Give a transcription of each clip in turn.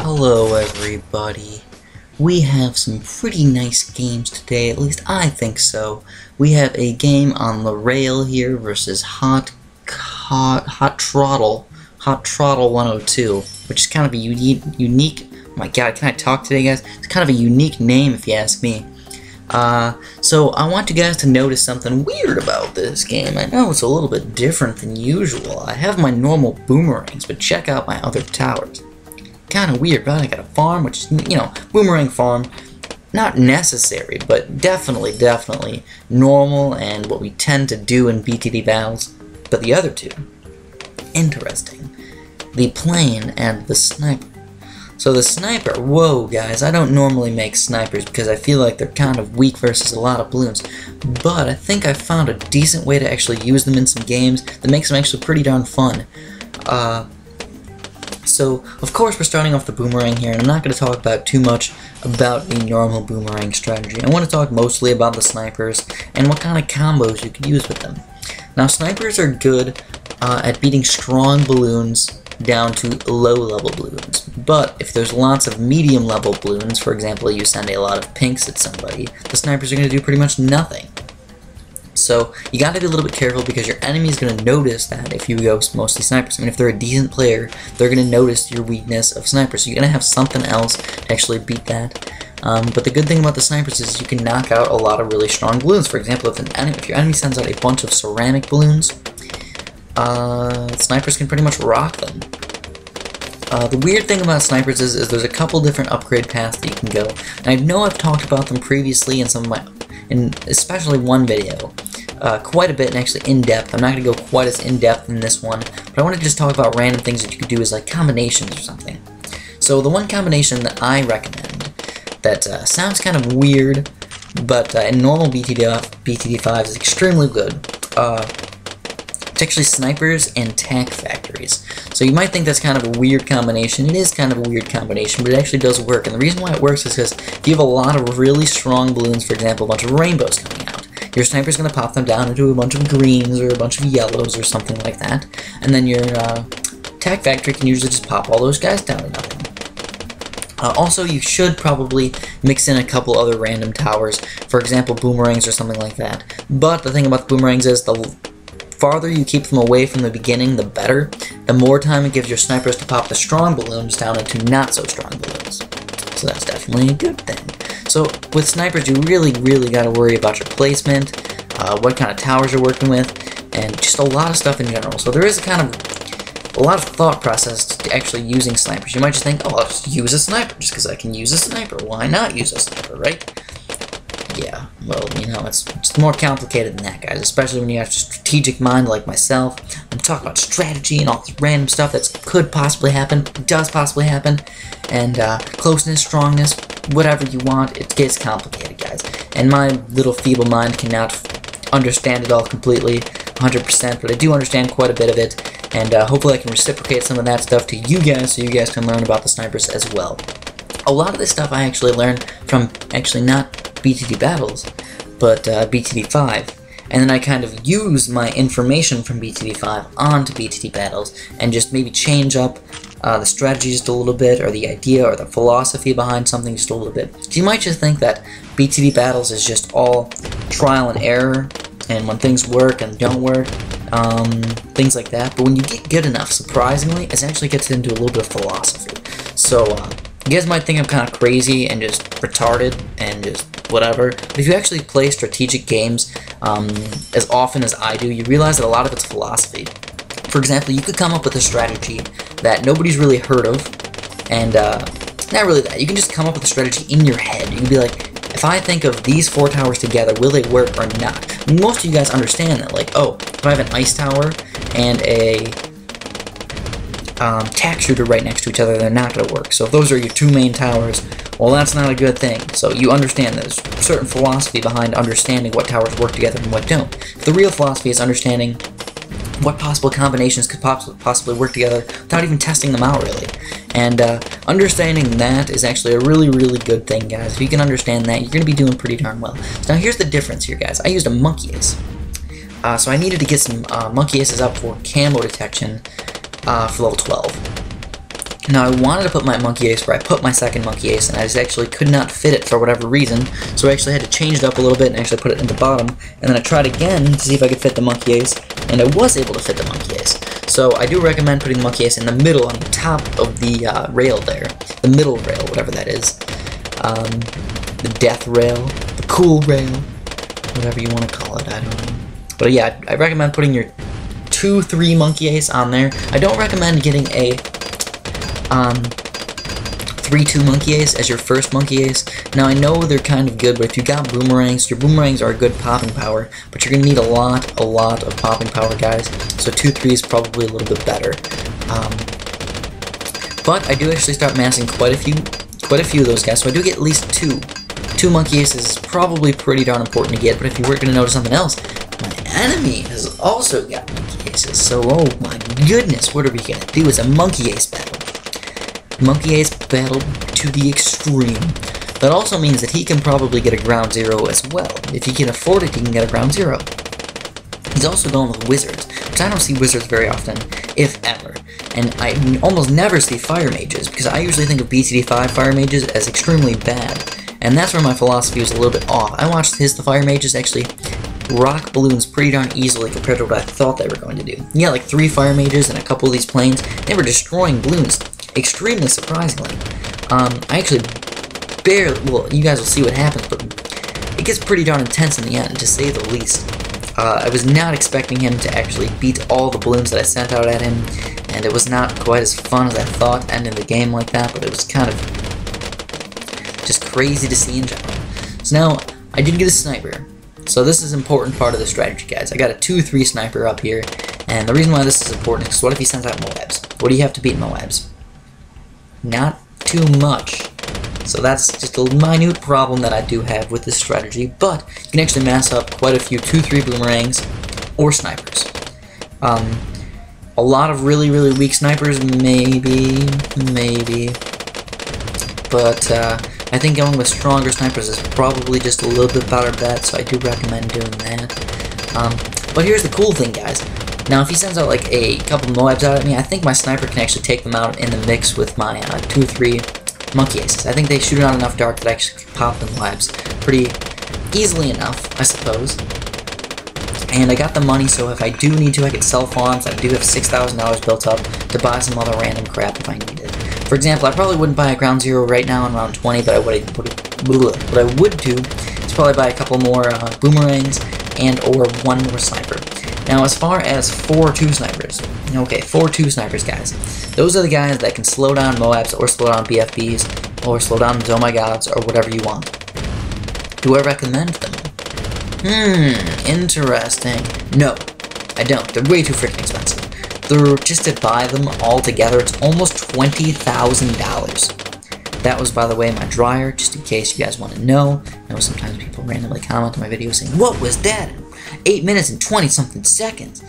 Hello everybody. We have some pretty nice games today, at least I think so. We have a game on the rail here versus Hot Trottle 102, which is kind of a unique, oh my god, can I talk today guys? It's kind of a unique name if you ask me. So I want you guys to notice something weird about this game. I know it's a little bit different than usual. I have my normal boomerangs, but check out my other towers. Kind of weird, but I got a farm, which is, you know, boomerang farm. Not necessary, but definitely normal and what we tend to do in BTD battles. But the other two, interesting. The plane and the sniper. So the sniper, whoa guys, I don't normally make snipers because I feel like they're kind of weak versus a lot of balloons. But I think I found a decent way to actually use them in some games that makes them actually pretty darn fun. So, of course, we're starting off the boomerang here, and I'm not going to talk about too much about the normal boomerang strategy. I want to talk mostly about the snipers and what kind of combos you could use with them. Now, snipers are good at beating strong balloons down to low-level balloons. But if there's lots of medium-level balloons, for example, you send a lot of pinks at somebody, the snipers are going to do pretty much nothing. So you gotta be a little bit careful because your enemy's gonna notice that if you go mostly snipers. I mean, if they're a decent player, they're gonna notice your weakness of snipers. So you're gonna have something else to actually beat that. But the good thing about the snipers is you can knock out a lot of really strong balloons. For example, if your enemy sends out a bunch of ceramic balloons, snipers can pretty much rock them. The weird thing about snipers is there's a couple different upgrade paths that you can go. And I know I've talked about them previously in some of my, especially one video, quite a bit and actually in-depth. I'm not going to go quite as in-depth in this one, but I want to just talk about random things that you could do as like combinations or something. So the one combination that I recommend that sounds kind of weird, but in normal BTD5 is extremely good. It's actually snipers and tack factories. So you might think that's kind of a weird combination. It is kind of a weird combination, but it actually does work. And the reason why it works is because if you have a lot of really strong balloons, for example, a bunch of rainbows coming out, your sniper's going to pop them down into a bunch of greens or a bunch of yellows or something like that. And then your tack factory can usually just pop all those guys down to nothing. Also, you should probably mix in a couple other random towers, for example, boomerangs or something like that. But the thing about the boomerangs is the farther you keep them away from the beginning, the better. The more time it gives your snipers to pop the strong balloons down into not so strong balloons. So that's definitely a good thing. So with snipers, you really got to worry about your placement, what kind of towers you're working with, and just a lot of stuff in general. So there is a lot of thought process to actually using snipers. You might just think, oh, I'll just use a sniper just because I can use a sniper. Why not use a sniper, right? Yeah, well, you know, it's more complicated than that, guys, especially when you have a strategic mind like myself. I'm talking about strategy and all this random stuff that could possibly happen, does possibly happen, and closeness, strongness, whatever you want, it gets complicated, guys. And my little feeble mind cannot understand it all completely, 100%, but I do understand quite a bit of it, and hopefully I can reciprocate some of that stuff to you guys so you guys can learn about the snipers as well. A lot of this stuff I actually learned from, actually not BTD Battles, but BTD5, and then I kind of use my information from BTD5 onto BTD Battles, and just maybe change up the strategy just a little bit, or the idea, or the philosophy behind something just a little bit. So you might just think that BTD Battles is just all trial and error, and when things work and don't work, things like that, but when you get good enough, surprisingly, it actually gets into a little bit of philosophy. So, you guys might think I'm kind of crazy and just retarded and just whatever, but if you actually play strategic games as often as I do, you realize that a lot of it's philosophy. For example, you could come up with a strategy that nobody's really heard of, and not really that. You can just come up with a strategy in your head. You can be like, if I think of these 4 towers together, will they work or not? Most of you guys understand that, like, oh, if I have an ice tower and a tack shooter right next to each other, they're not going to work. So if those are your 2 main towers, well, that's not a good thing. So you understand there's a certain philosophy behind understanding what towers work together and what don't. The real philosophy is understanding what possible combinations could possibly work together without even testing them out, really. And understanding that is actually a really good thing, guys. If you can understand that, you're going to be doing pretty darn well. So now here's the difference here, guys. I used a monkey ace. So I needed to get some monkey aces up for camo detection for level 12. Now, I wanted to put my monkey ace where I put my second monkey ace, and I just actually could not fit it for whatever reason, so I actually had to change it up a little bit and actually put it in the bottom, and then I tried again to see if I could fit the monkey ace, and I was able to fit the monkey ace. So I do recommend putting the monkey ace in the middle, on the top of the rail there. The middle rail, whatever that is. The death rail, the cool rail, whatever you want to call it, I don't know. But yeah, I recommend putting your 2-3 monkey ace on there. I don't recommend getting a 3-2 monkey ace as your first monkey ace. Now I know they're kind of good, but if you got boomerangs, your boomerangs are a good popping power, but you're gonna need a lot of popping power, guys. So 2-3 is probably a little bit better. But I do actually start massing quite a few of those guys, so I do get at least 2. 2 monkey aces is probably pretty darn important to get, but if you were gonna notice something else, my enemy has also got monkey aces. So oh my goodness, what are we gonna do? It's a monkey ace battle. Monkey ace battle to the extreme. That also means that he can probably get a ground 0 as well. If he can afford it, he can get a ground 0. He's also going with wizards, which I don't see wizards very often, if ever. And I almost never see fire mages, because I usually think of BTD5 fire mages as extremely bad. And that's where my philosophy was a little bit off. I watched the fire mages actually rock balloons pretty darn easily compared to what I thought they were going to do. You got like 3 fire mages and a couple of these planes, they were destroying balloons. Extremely surprisingly. I actually barely, well, you guys will see what happens, but it gets pretty darn intense in the end, to say the least. I was not expecting him to actually beat all the balloons that I sent out at him, and it was not quite as fun as I thought ending the game like that, but it was kind of just crazy to see in general. So now, I did get a sniper. So this is an important part of the strategy, guys. I got a 2-3 sniper up here, and the reason why this is important is what if he sends out Moabs? What do you have to beat Moabs? Not too much. So that's just a minute problem that I do have with this strategy, but you can actually mass up quite a few 2-3 boomerangs or snipers. A lot of really weak snipers, maybe, but I think going with stronger snipers is probably just a little bit better bet, so I do recommend doing that. But here's the cool thing, guys. Now, if he sends out like a couple Moabs out at me, I think my sniper can actually take them out in the mix with my 2-3 monkey aces. I think they shoot out enough dark that I actually can pop the Moabs pretty easily enough, I suppose. And I got the money, so if I do need to, I can sell farms. I do have $6,000 built up to buy some other random crap if I need it. For example, I probably wouldn't buy a ground 0 right now in round 20, but what I would do is probably buy a couple more boomerangs and or 1 more sniper. Now, as far as 4-2 snipers, okay, 4-2 snipers, guys. Those are the guys that can slow down Moabs or slow down BFBs or slow down Oh My Gods or whatever you want. Do I recommend them? Interesting. No, I don't. They're way too freaking expensive. They're, just to buy them all together, it's almost $20,000. That was, by the way, my dryer, just in case you guys want to know. I know sometimes people randomly comment on my video saying, "What was that? 8 minutes and 20-something seconds."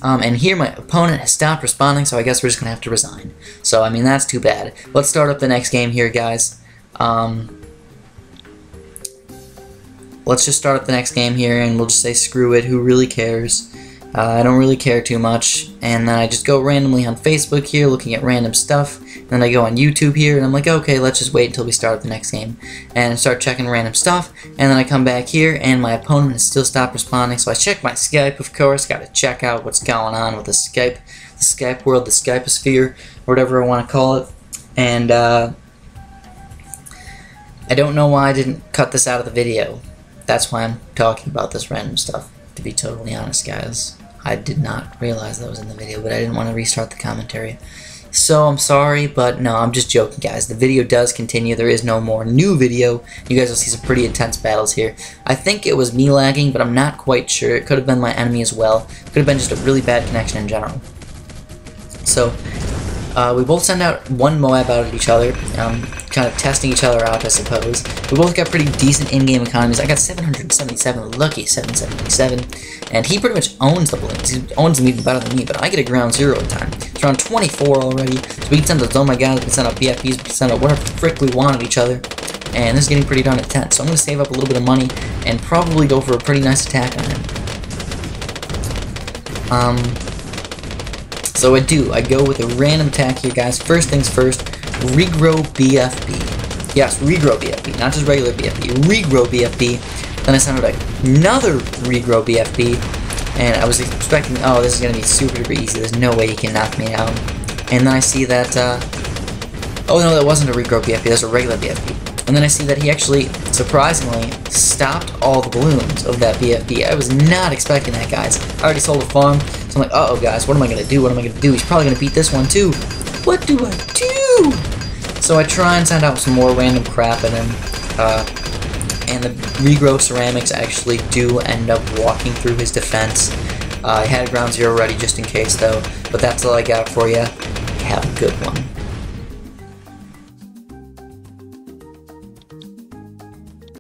And here my opponent has stopped responding, so I guess we're just going to have to resign. So, I mean, that's too bad. Let's start up the next game here, guys. Let's just start up the next game here, and we'll just say screw it, who really cares? I don't really care too much. And then I just go randomly on Facebook here, looking at random stuff. Then I go on YouTube here, and I'm like, okay, let's just wait until we start up the next game. And start checking random stuff. And then I come back here, and my opponent has still stopped responding. So I check my Skype, of course. Got to check out what's going on with the Skype world, the Skyposphere, or whatever I want to call it. And I don't know why I didn't cut this out of the video. That's why I'm talking about this random stuff, to be totally honest, guys. I did not realize that was in the video, but I didn't want to restart the commentary. So, I'm sorry, but no, I'm just joking, guys. The video does continue. There is no more new video. You guys will see some pretty intense battles here. I think it was me lagging, but I'm not quite sure. It could have been my enemy as well. It could have been just a really bad connection in general. So, we both send out 1 Moab out at each other, kind of testing each other out, I suppose. We both got pretty decent in-game economies. I got 777, lucky 777, and he pretty much owns the balloons. He owns them even better than me, but I get a ground 0 in time. It's around 24 already, so we can send out Oh My God, we can send out BFBs, we can send out whatever the frick we want at each other, and this is getting pretty darn intense. So I'm going to save up a little bit of money and probably go for a pretty nice attack on him. So So I go with a random attack here, guys. First things first, regrow BFB. Yes, regrow BFB, not just regular BFB, regrow BFB. Then I sent out another regrow BFB, and I was expecting, oh, this is going to be super duper easy, there's no way he can knock me out. And then I see that, oh no, that wasn't a regrow BFB, that's a regular BFB. And then I see that he actually, surprisingly, stopped all the balloons of that BFB. I was not expecting that, guys. I already sold a farm, so I'm like, uh-oh, guys, what am I going to do? What am I going to do? He's probably going to beat this one, too. What do I do? So I try and send out some more random crap at him, and the regrow ceramics actually do end up walking through his defense. I had ground zero ready just in case, though, but that's all I got for you. Have a good one.